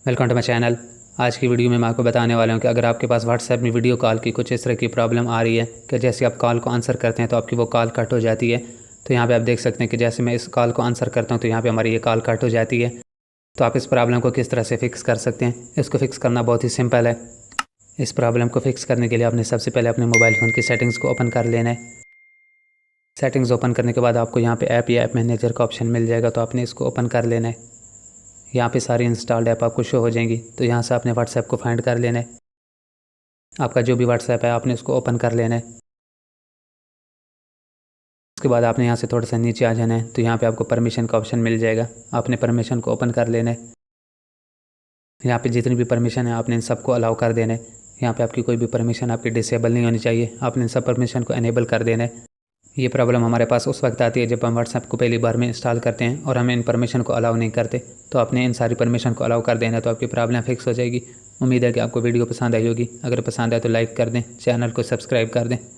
Welcome to my channel. आज की video में मैं आपको बताने वाला हूं कि अगर आपके पास व्हाट्सएप में वीडियो कॉल की कुछ इस तरह की प्रॉब्लम आ रही है कि जैसे आप कॉल को आंसर करते हैं तो आपकी वो कॉल कट हो जाती है। तो यहाँ पे आप देख सकते हैं कि जैसे मैं इस कॉल को आंसर करता हूँ तो यहाँ पे हमारी ये कॉल कट हो जाती है। तो आप इस प्रॉब्लम को किस तरह से फिक्स कर सकते हैं, इसको फिक्स करना बहुत ही सिंपल है। इस प्रॉब्लम को फिक्स करने के लिए आपने सबसे पहले अपने मोबाइल फ़ोन की सेटिंग्स को ओपन कर लेना है। सेटिंग्स ओपन करने के बाद आपको यहाँ पे ऐप या ऐप मैनेजर का ऑप्शन मिल जाएगा, तो आपने इसको ओपन कर लेना है। यहाँ पे सारी इंस्टॉल्ड ऐप आपको शो हो जाएंगी, तो यहाँ से आपने व्हाट्सएप को फाइंड कर लेना है। आपका जो भी व्हाट्सएप है आपने उसको ओपन कर लेना है। उसके बाद आपने यहाँ से थोड़ा सा नीचे आ जाना है, तो यहाँ पे आपको परमिशन का ऑप्शन मिल जाएगा। आपने परमिशन को ओपन कर लेना है। यहाँ पे जितनी भी परमिशन है आपने इन सबको अलाउ कर देना है। यहाँ पे आपकी कोई भी परमिशन आपकी डिसेबल नहीं होनी चाहिए, आपने इन सब परमिशन को एनेबल कर देना है। ये प्रॉब्लम हमारे पास उस वक्त आती है जब हम व्हाट्सएप को पहली बार में इंस्टॉल करते हैं और हमें इन परमिशन को अलाउ नहीं करते। तो आपने इन सारी परमिशन को अलाउ कर देना, तो आपकी प्रॉब्लम फिक्स हो जाएगी। उम्मीद है कि आपको वीडियो पसंद आई होगी। अगर पसंद आए तो लाइक कर दें, चैनल को सब्सक्राइब कर दें।